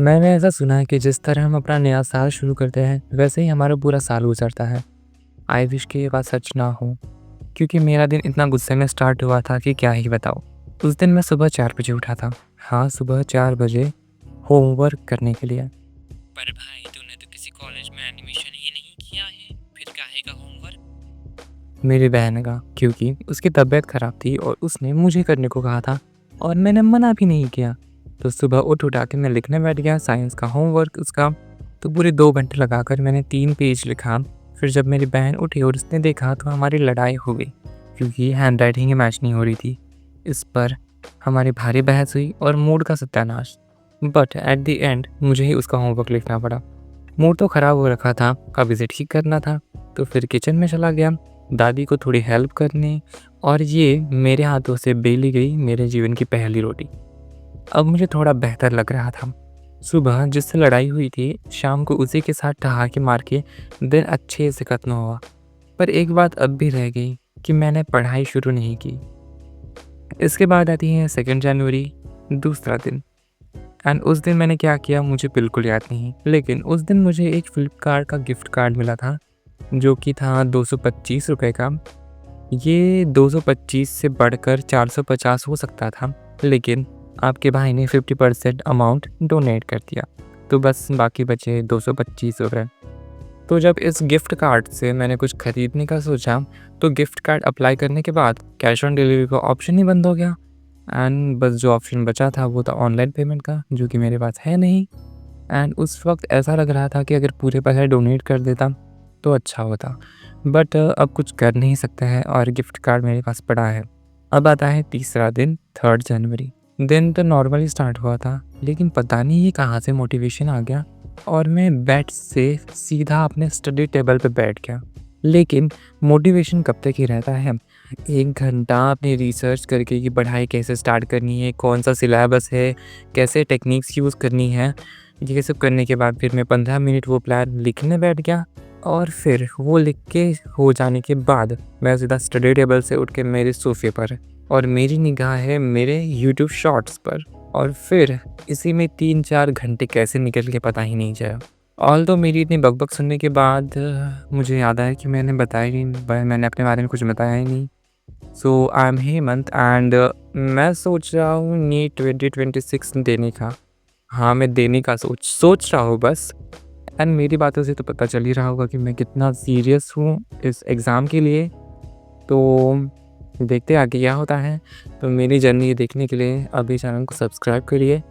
मैंने ऐसा सुना है कि जिस तरह हम अपना नया साल शुरू करते हैं, वैसे ही हमारा पूरा साल गुजरता है। आई विश कि ये बात सच ना हो, क्योंकि मेरा दिन इतना गुस्से में स्टार्ट हुआ था कि क्या ही बताऊँ। उस दिन मैं सुबह 4 बजे उठा था। हाँ, सुबह 4 बजे होमवर्क करने के लिए। पर भाई तूने तो किसी कॉलेज में एडमिशन ही नहीं किया है, फिर काहे का होमवर्क। मेरी बहन का, क्योंकि उसकी तबीयत खराब थी और उसने मुझे करने को कहा था और मैंने मना भी नहीं किया। तो सुबह उठा के मैं लिखने बैठ गया साइंस का होमवर्क उसका। तो पूरे 2 घंटे लगाकर मैंने 3 पेज लिखा। फिर जब मेरी बहन उठी और उसने देखा तो हमारी लड़ाई हो गई, क्योंकि हैंडराइटिंग ही मैच नहीं हो रही थी। इस पर हमारी भारी बहस हुई और मूड का सत्यानाश। बट एट द एंड मुझे ही उसका होमवर्क लिखना पड़ा। मूड तो ख़राब हो रखा था, अब इसे ठीक करना था। तो फिर किचन में चला गया दादी को थोड़ी हेल्प करने, और ये मेरे हाथों से बेली गई मेरे जीवन की पहली रोटी। अब मुझे थोड़ा बेहतर लग रहा था। सुबह जिससे लड़ाई हुई थी, शाम को उसी के साथ ठहाके मार के दिन अच्छे से खत्म हुआ। पर एक बात अब भी रह गई कि मैंने पढ़ाई शुरू नहीं की। इसके बाद आती है 2 जनवरी, दूसरा दिन। एंड उस दिन मैंने क्या किया मुझे बिल्कुल याद नहीं, लेकिन उस दिन मुझे एक फ्लिपकार्ट का गिफ्ट कार्ड मिला था, जो कि था 225 रुपए का। ये 225 से बढ़कर 450 हो सकता था, लेकिन आपके भाई ने 50% अमाउंट डोनेट कर दिया, तो बस बाकी बचे 225 रुपए। तो जब इस गिफ्ट कार्ड से मैंने कुछ खरीदने का सोचा, तो गिफ्ट कार्ड अप्लाई करने के बाद कैश ऑन डिलीवरी का ऑप्शन ही बंद हो गया। एंड बस जो ऑप्शन बचा था वो था ऑनलाइन पेमेंट का, जो कि मेरे पास है नहीं। एंड उस वक्त ऐसा लग रहा था कि अगर पूरे पैसे डोनेट कर देता तो अच्छा होता, बट अब कुछ कर नहीं सकते हैं और गिफ्ट कार्ड मेरे पास पड़ा है। अब आता है तीसरा दिन, 3 जनवरी। दिन तो नॉर्मली स्टार्ट हुआ था, लेकिन पता नहीं ये कहाँ से मोटिवेशन आ गया और मैं बेड से सीधा अपने स्टडी टेबल पे बैठ गया। लेकिन मोटिवेशन कब तक ही रहता है। 1 घंटा अपनी रिसर्च करके कि पढ़ाई कैसे स्टार्ट करनी है, कौन सा सिलेबस है, कैसे टेक्निक्स यूज़ करनी है, ये सब करने के बाद फिर मैं 15 मिनट वो प्लान लिखने बैठ गया। और फिर वो लिख के हो जाने के बाद मैं सीधा स्टडी टेबल से उठ के मेरे सोफ़े पर, और मेरी निगाह है मेरे यूट्यूब शॉर्ट्स पर। और फिर इसी में 3-4 घंटे कैसे निकल के पता ही नहीं चला। ऑल्दो मेरी इतनी बकबक सुनने के बाद मुझे याद आया कि मैंने अपने बारे में कुछ बताया ही नहीं। सो आई एम हेमंत एंड मैं सोच रहा हूँ नीट 2026 देने का। हाँ, मैं देने का सोच रहा हूँ बस। एंड मेरी बातों से तो पता चल ही रहा होगा कि मैं कितना सीरियस हूँ इस एग्ज़ाम के लिए। तो देखते हैं आगे क्या होता है। तो मेरी जर्नी देखने के लिए अभी चैनल को सब्सक्राइब करिए।